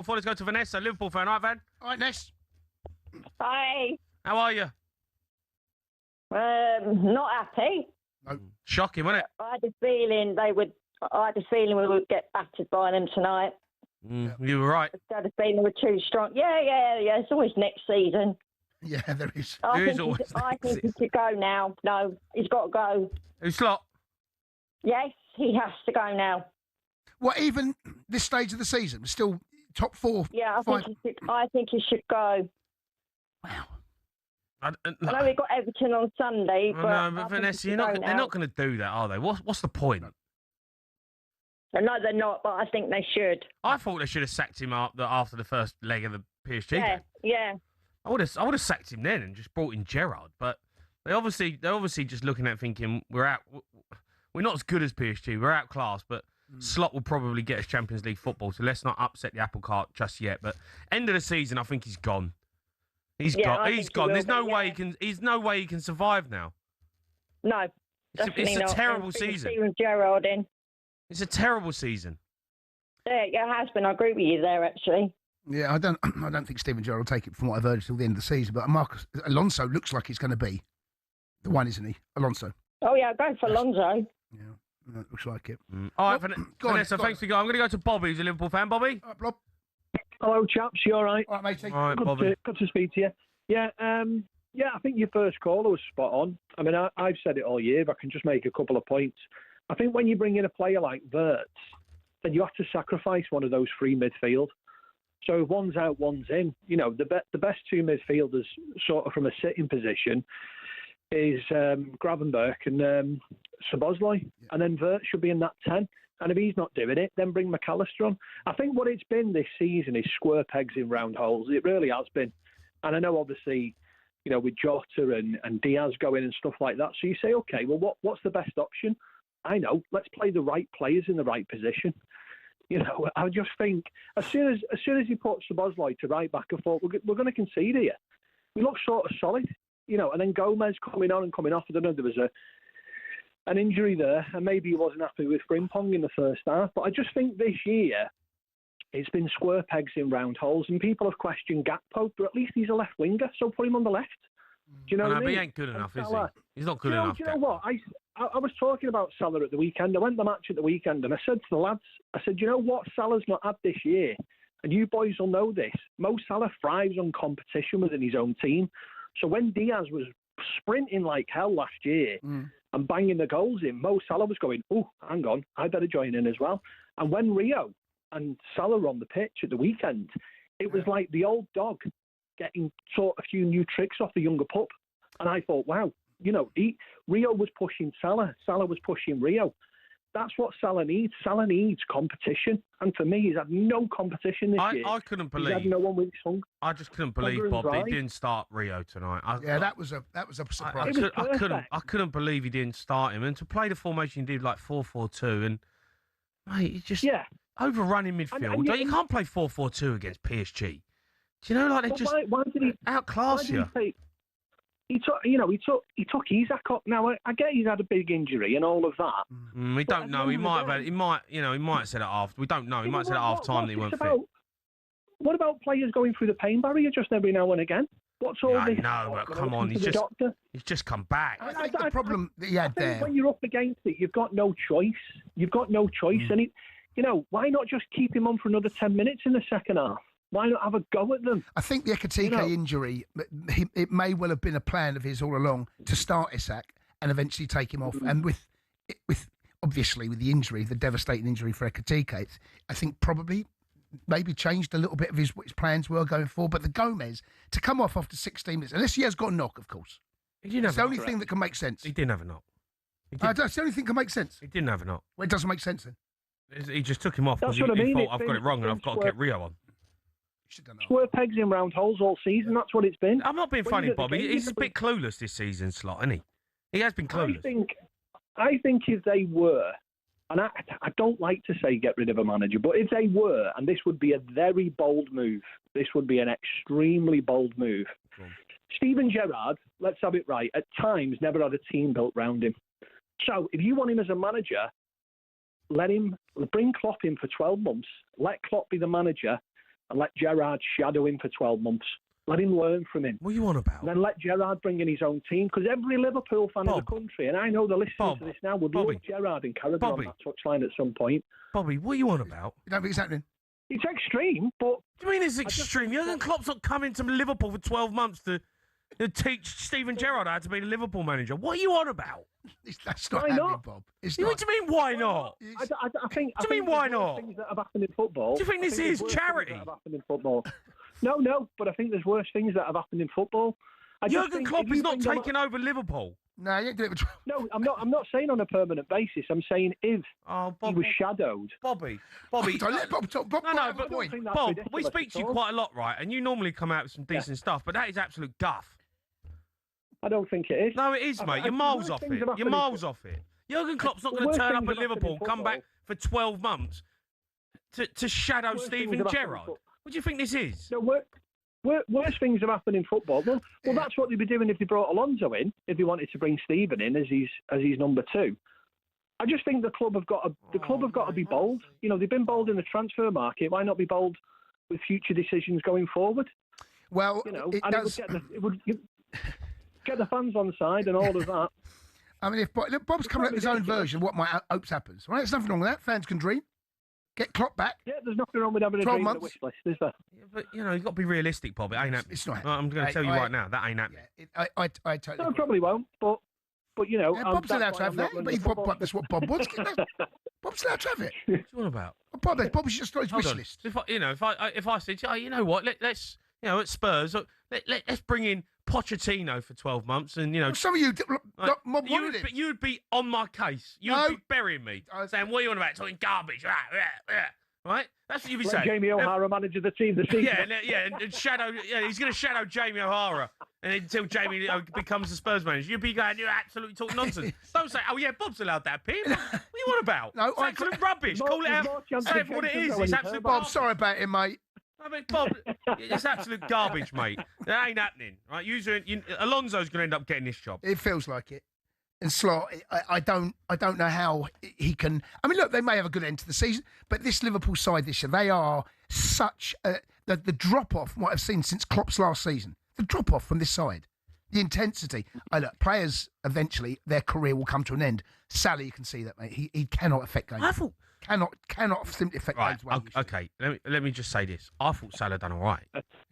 Before let's go to Vanessa, Liverpool fan. All right, Van? All right, Ness. Hi. How are you? Not happy. No. Shocking, wasn't it? I had a feeling we would get battered by them tonight. You were right. I had a feeling we were too strong. Yeah. It's always next season. Yeah, there is. There is always I next think he should go now. No, he's got to go. Who's Slot? Yes, he has to go now. What, even this stage of the season? Still top four? Yeah, five? I think he should go. Wow. I know we got Everton on Sunday, but but Vanessa, they're not going to do that, are they? What's the point? No, they're not, but I think they should. I thought they should have sacked him after the first leg of the PSG game. Yeah. I would have sacked him then and just brought in Gerrard, but they're obviously just looking at it thinking we're not as good as PSG, we're outclassed, but Slot will probably get us Champions League football, so let's not upset the apple cart just yet. But end of the season, I think he's gone. He's gone. There's no way he can. There's no way he can survive now. No, it's a terrible season. Steven Gerrard in. It's a terrible season. Yeah, it has been. I agree with you there, actually. Yeah, I don't think Steven Gerrard will take it from what I've heard until the end of the season. But Marcus Alonso looks like he's going to be the one, isn't he? Alonso. Oh yeah, go for Alonso. Yeah, that looks like it. All right, Vanessa, thanks for going. I'm going to go to Bobby, who's a Liverpool fan. Bobby. All right, Blob. Hello, chaps. You all right? All right, matey. All right, Bobby. Good to speak to you. Yeah, I think your first caller was spot on. I mean, I've said it all year, but I can just make a couple of points. I think when you bring in a player like Wirtz, then you have to sacrifice one of those three midfield. So if one's out, one's in. You know, the best two midfielders, sort of from a sitting position, is Gravenberch and Szoboszlai, and then Wirtz should be in that 10. And if he's not doing it, then bring McAllister on. I think what it's been this season is square pegs in round holes. It really has been. And I know, obviously, you know, with Jota and Diaz going and stuff like that. So you say, okay, well, what's the best option? I know, let's play the right players in the right position. You know, I just think as soon as you put Szoboszlai to right back, I thought we're going to concede here. We look sort of solid, you know. And then Gomez coming on and coming off. I don't know, there was an injury there, and maybe he wasn't happy with Frimpong in the first half. But I just think this year it's been square pegs in round holes, and people have questioned Gakpo, but at least he's a left winger, so put him on the left. Do you know what I mean? But he ain't good enough, is he? He's not good enough. Do you know what? I was talking about Salah at the weekend. I went to the match at the weekend, and I said to the lads, I said, you know what Salah's not had this year? And you boys will know this. Mo Salah thrives on competition within his own team. So when Diaz was sprinting like hell last year and banging the goals in, Mo Salah was going, oh, hang on, I better join in as well. And when Rio and Salah were on the pitch at the weekend, it was like the old dog getting taught a few new tricks off the younger pup. And I thought, wow, you know, Rio was pushing Salah. Salah was pushing Rio. That's what Salah needs. Salah needs competition. And for me, he's had no competition this year. I couldn't believe. He's had no one with his hunger. I just couldn't believe, Bob, that he didn't start Rio tonight. That was a surprise. I couldn't believe he didn't start him. And to play the formation he did, like 4-4-2, and mate, he just overrunning midfield. You can't play 4-4-2 against PSG. Do you know, like, they just why did he outclass you? He took Isak up. Now I get he's had a big injury and all of that. We don't know. He might have said it after. We don't know. He might have said at half time that he weren't fit. What about players going through the pain barrier just every now and again? What's all this? No, but come on, he's just come back. I think the problem that he had there. When you're up against it, you've got no choice. And why not just keep him on for another 10 minutes in the second half? Why not have a go at them? I think the Ekitike injury, it may well have been a plan of his all along to start Isak and eventually take him off. And with obviously with the injury, the devastating injury for Ekitike, I think probably maybe changed a little bit of what his plans were going forward. But the Gomez, to come off after 16 minutes, unless he has got a knock, of course. It's the only thing that can make sense. He didn't have a knock. That's the only thing that can make sense. He didn't have a knock. Well, it doesn't make sense then. He just took him off because he thought, I've got it wrong and I've got to get Rio on. Square pegs in round holes all season. That's what it's been. I'm not being funny, Bobby. He's a bit clueless this season, Slot, isn't he? He has been clueless. I think if they were, and I don't like to say get rid of a manager, but if they were, and this would be a very bold move, this would be an extremely bold move. Steven Gerrard, let's have it right, at times never had a team built round him. So if you want him as a manager, let him bring Klopp in for 12 months, let Klopp be the manager, and let Gerrard shadow him for 12 months. Let him learn from him. What are you on about? And then let Gerrard bring in his own team, because every Liverpool fan in the country, and I know they're listening to this now, would love Gerrard and Carragher on that touchline at some point. Bobby, what are you on about? You don't think it's happening? It's extreme, but... What do you mean it's extreme? Jurgen Klopp's not coming to Liverpool for 12 months to teach Steven Gerrard how to be the Liverpool manager. What are you on about? That's not happening, Bob. It's not. What do you mean, why not? I think... What do you mean, why not? Things that have happened in football. Do you think this is charity? That have happened in football. No, but I think there's worse things that have happened in football. Jurgen Klopp is not taking over Liverpool. No, you ain't doing it. No, I'm not saying on a permanent basis. I'm saying if he was shadowed. Bobby. Don't let Bob talk. Bob, No, but Bob, we speak to you quite a lot, right? And you normally come out with some decent stuff, but that is absolute guff. I don't think it is. No, it is, mate. You're miles off it. You're miles off it. Jurgen Klopp's not going to turn up at Liverpool and come back for 12 months to shadow Steven Gerrard. What do you think this is? No, worse things have happened in football. Well, that's what they'd be doing if they brought Alonso in, if they wanted to bring Steven in as his number two. I just think the club have got to be bold. You know, they've been bold in the transfer market. Why not be bold with future decisions going forward? Well, you know, it would get the fans on side and all of that. I mean, if Bob's coming up with his own version of what my hopes happens, right? There's nothing wrong with that. Fans can dream. Get Klopp back. Yeah, there's nothing wrong with having a dream on the wish list, is there? Yeah, but, you know, you've got to be realistic, Bob. It ain't happening. It's not. I'm going to tell you right now, that ain't happening. Yeah, I totally No, probably won't, but you know... Yeah, Bob's allowed to have that. But that's what Bob wants. Bob's allowed to have it. What are you on about? Bob was just on his wish list. If I said, oh, you know what, let's, you know, at Spurs, let's bring in Pochettino for 12 months and, you know... Well, some of you you'd be on my case. You'd be burying me, saying, what are you on about? Talking garbage. Right? That's what you'd be saying. Jamie O'Hara manager the team this season. And shadow... Yeah, he's going to shadow Jamie O'Hara until Jamie becomes the Spurs manager. You'd be going, you're absolutely talking nonsense. Don't say, oh, yeah, Bob's allowed that opinion. What are you on about? No, it's absolute rubbish. Call it out. Say it for what it is. It's absolute Bob, sorry about him, mate. I mean, Bob, it's absolute garbage, mate. That ain't happening, right? Alonso's going to end up getting this job. It feels like it. And Slot, I don't know how he can. I mean, look, they may have a good end to the season, but this Liverpool side this year, they are such the drop off from what I've seen since Klopp's last season. The drop off from this side, the intensity. Look, players eventually their career will come to an end. Salah, you can see that, mate. He cannot affect games. Cannot simply affect games. Okay. Let me just say this. I thought Salah done all right.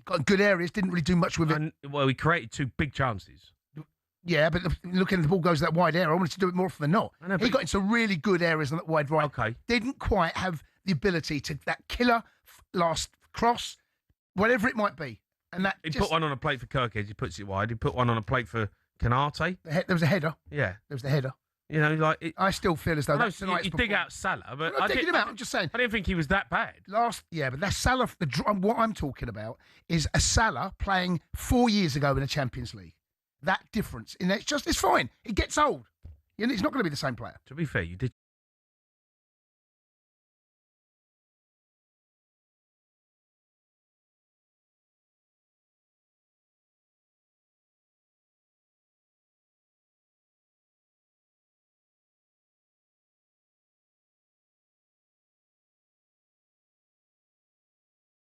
Got good areas, didn't really do much with it. Well, he created two big chances. Yeah, but looking at the ball goes that wide area, I wanted to do it more often than not. He got into really good areas on that wide right. Okay. Didn't quite have the ability to that killer last cross, whatever it might be. And that he put one on a plate for Kirkhead. He puts it wide. He put one on a plate for Canate. There was a header. Yeah. There was the header. You know, like... I still feel as though that's tonight's you dig out Salah, but... I'm not digging him out, I'm just saying. I didn't think he was that bad. But that's Salah... What I'm talking about is a Salah playing 4 years ago in the Champions League. That difference. And it's fine. It gets old. He's not going to be the same player. To be fair, you did